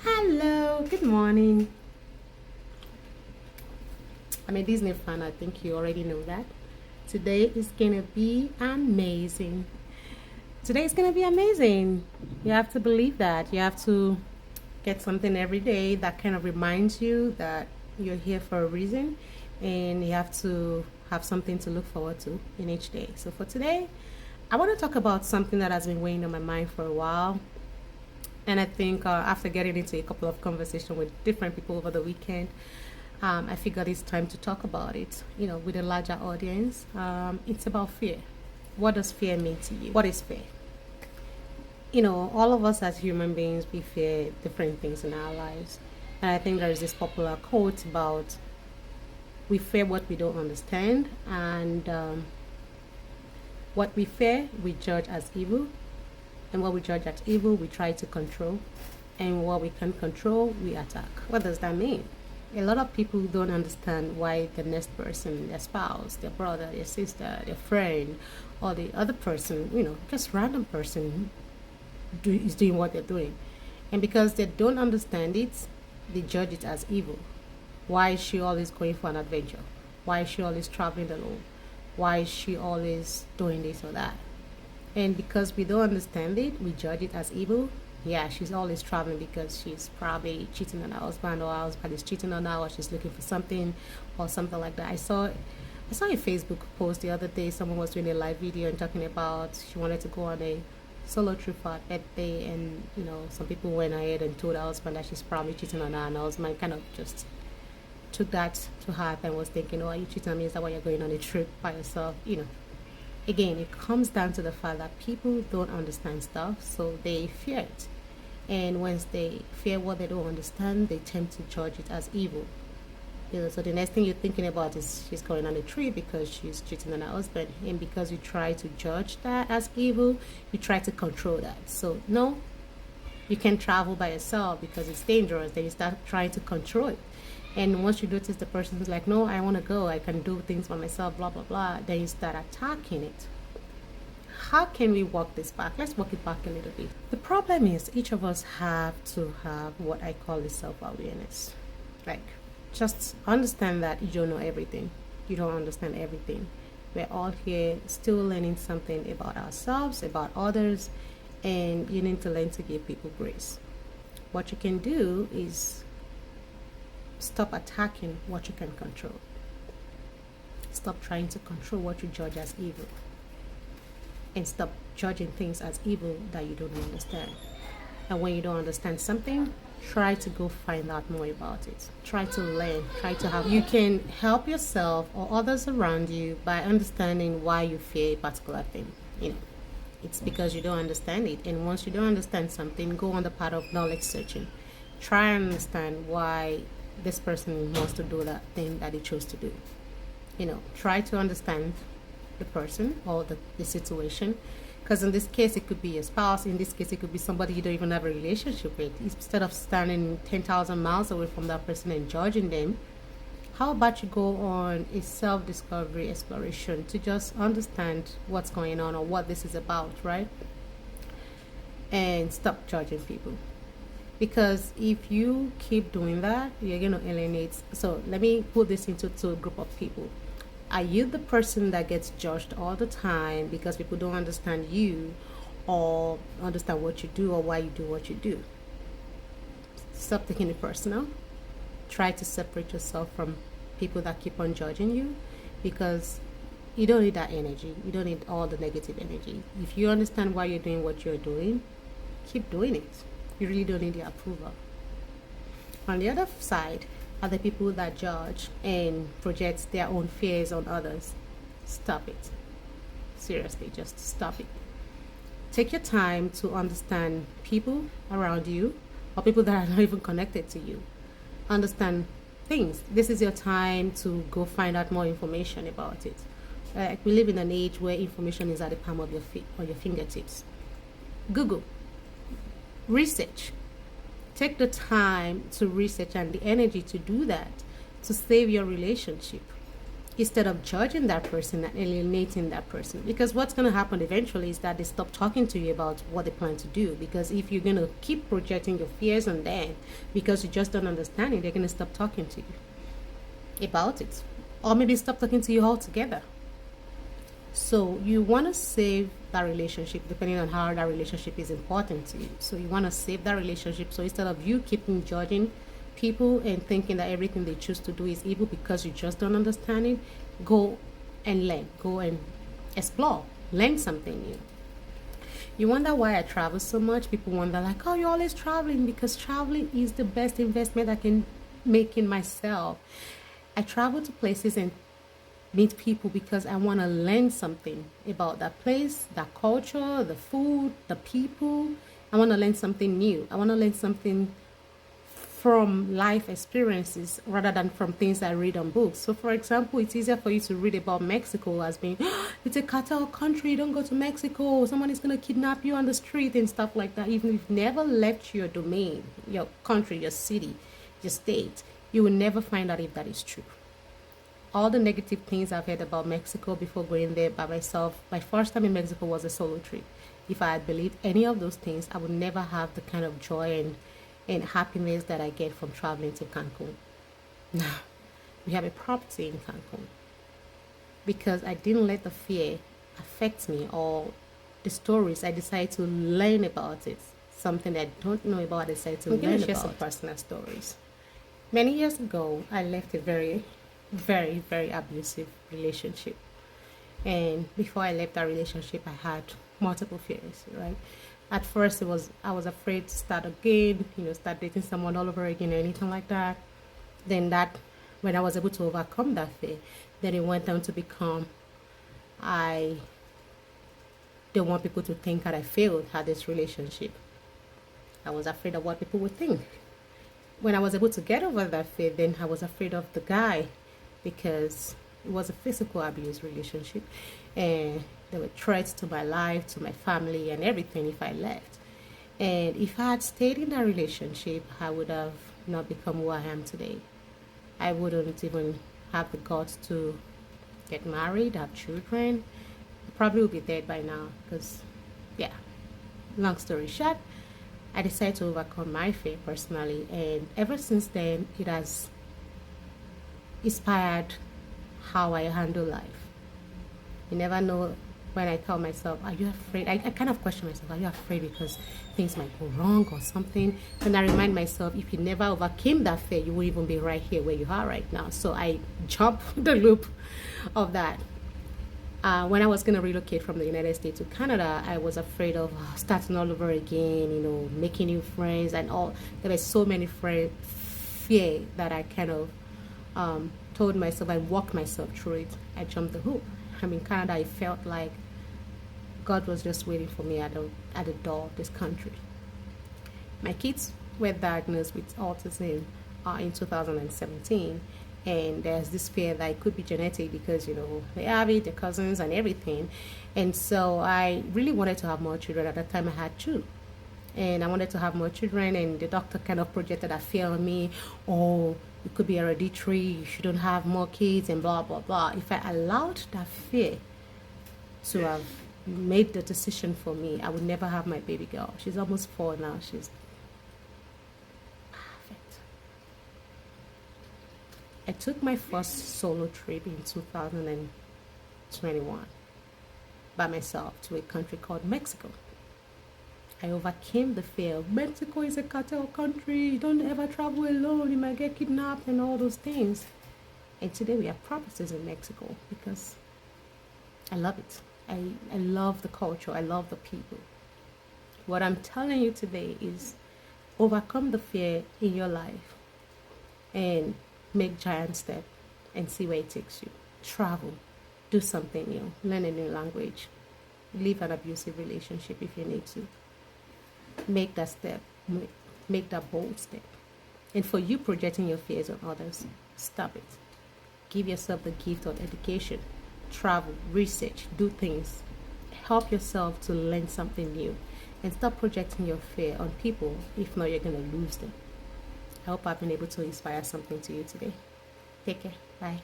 Hello, good morning. I'm a Disney fan. I think you already know that. Today is gonna be amazing. Today is gonna be amazing. You have to believe that. You have to get something every day that kind of reminds you that you're here for a reason, and you have to have something to look forward to in each day. So for today, I want to talk about something that has been weighing on my mind for a while. And I think after getting into a couple of conversations with different people over the weekend, I figured it's time to talk about it, with a larger audience. It's about fear. What does fear mean to you? What is fear? All of us as human beings, we fear different things in our lives. And I think there is this popular quote about we fear what we don't understand, and what we fear, we judge as evil, and what we judge as evil, we try to control, and what we can control, we attack. What does that mean? A lot of people don't understand why the next person, their spouse, their brother, their sister, their friend, or the other person, just random person, is doing what they're doing. And because they don't understand it, they judge it as evil. Why is she always going for an adventure? Why is she always traveling alone? Why is she always doing this or that? And because we don't understand it, we judge it as evil. Yeah, she's always traveling because she's probably cheating on her husband, or her husband is cheating on her, or she's looking for something, or something like that. I saw a Facebook post the other day. Someone was doing a live video and talking about she wanted to go on a solo trip for her birthday, and some people went ahead and told her husband that she's probably cheating on her, and her husband kind of just took that to heart and was thinking, "Oh, are you cheating on me? Is that why you're going on a trip by yourself?" Again, it comes down to the fact that people don't understand stuff, so they fear it. And once they fear what they don't understand, they tend to judge it as evil. So the next thing you're thinking about is she's going on a trip because she's cheating on her husband. And because you try to judge that as evil, you try to control that. So no, you can't travel by yourself because it's dangerous. Then you start trying to control it. And once you notice the person's like, no, I want to go, I can do things by myself, blah, blah, blah, then you start attacking it. How can we walk this back? Let's walk it back a little bit. The problem is each of us have to have what I call is self-awareness. Like, just understand that you don't know everything. You don't understand everything. We're all here still learning something about ourselves, about others, and you need to learn to give people grace. What you can do is stop attacking what you can control. Stop trying to control what you judge as evil. And stop judging things as evil that you don't understand. And when you don't understand something, try to go find out more about it. Try to learn. You can help yourself or others around you by understanding why you fear a particular thing. It's because you don't understand it. And once you don't understand something, go on the path of knowledge searching. Try and understand why this person wants to do that thing that he chose to do. Try to understand the person or the situation, because in this case it could be a spouse, in this case it could be somebody you don't even have a relationship with. Instead of standing 10,000 miles away from that person and judging them, how about you go on a self-discovery exploration to just understand what's going on or what this is about, right? And stop judging people. Because if you keep doing that, you're going to alienate. So let me put this into a group of people. Are you the person that gets judged all the time because people don't understand you or understand what you do or why you do what you do? Stop taking it personal. Try to separate yourself from people that keep on judging you, because you don't need that energy. You don't need all the negative energy. If you understand why you're doing what you're doing, keep doing it. You really don't need the approval. On the other side are the people that judge and project their own fears on others. Stop it. Seriously, just stop it. Take your time to understand people around you or people that are not even connected to you. Understand things. This is your time to go find out more information about it. We live in an age where information is at the palm of your feet or your fingertips. Google. Research. Take the time to research and the energy to do that, to save your relationship. instead of judging that person and alienating that person. Because what's going to happen eventually is that they stop talking to you about what they plan to do. Because if you're going to keep projecting your fears on them because you just don't understand it, they're going to stop talking to you about it, or maybe stop talking to you altogether. So you want to save that relationship depending on how that relationship is important to you. So you want to save that relationship. So instead of you keeping judging people and thinking that everything they choose to do is evil because you just don't understand it, go and learn. Go and explore. Learn something new. You wonder why I travel so much? People wonder like, oh, you're always traveling, because traveling is the best investment I can make in myself. I travel to places and meet people because I want to learn something about that place, that culture, the food, the people. I want to learn something new. I want to learn something from life experiences rather than from things I read on books. So, for example, it's easier for you to read about Mexico as being, it's a cartel country, don't go to Mexico, someone is going to kidnap you on the street and stuff like that. Even if you've never left your domain, your country, your city, your state, you will never find out if that is true. All the negative things I've heard about Mexico before going there by myself, my first time in Mexico was a solo trip. If I had believed any of those things, I would never have the kind of joy and happiness that I get from traveling to Cancun. Now, we have a property in Cancun because I didn't let the fear affect me, or the stories I decided to learn about it. Something I don't know about, I decided to learn about. I'm going to share some personal stories. Many years ago, I left a very, very, very abusive relationship. And before I left that relationship, I had multiple fears, right? At first, I was afraid to start again, start dating someone all over again or anything like that. Then when I was able to overcome that fear, then it went on to become, I don't want people to think that I failed at this relationship. I was afraid of what people would think. When I was able to get over that fear, then I was afraid of the guy, because it was a physical abuse relationship, and there were threats to my life, to my family, and everything if I left. And if I had stayed in that relationship, I would have not become who I am today. I wouldn't even have the guts to get married, have children. I probably would be dead by now because, yeah, long story short, I decided to overcome my fear personally. And ever since then, it has inspired how I handle life. You never know. When I tell myself, are you afraid? I kind of question myself, are you afraid because things might go wrong or something? And I remind myself, if you never overcame that fear, you wouldn't even be right here where you are right now. So I jump the loop of that. When I was going to relocate from the United States to Canada, I was afraid of starting all over again, making new friends and all. There were so many fear that I kind of told myself, I walked myself through it. I jumped the hoop. I'm in Canada. I felt like God was just waiting for me at the door of this country. My kids were diagnosed with autism in 2017, and there's this fear that it could be genetic because they have it, their cousins and everything. And so I really wanted to have more children. At that time I had two, and I wanted to have more children, and the doctor kind of projected that fear on me. Oh, it could be hereditary, you shouldn't have more kids and blah blah blah. If I allowed that fear to have made the decision for me, I would never have my baby girl. She's almost 4 now. She's perfect. I took my first solo trip in 2021 by myself to a country called Mexico. I overcame the fear. Mexico is a cartel country. Don't ever travel alone. You might get kidnapped and all those things. And today we have properties in Mexico because I love it. I love the culture. I love the people. What I'm telling you today is overcome the fear in your life and make giant steps and see where it takes you. Travel. Do something new. Learn a new language. Leave an abusive relationship if you need to. Make that step. Make that bold step. And for you projecting your fears on others, stop it. Give yourself the gift of education. Travel, research, do things. Help yourself to learn something new. And stop projecting your fear on people. If not, you're going to lose them. I hope I've been able to inspire something to you today. Take care. Bye.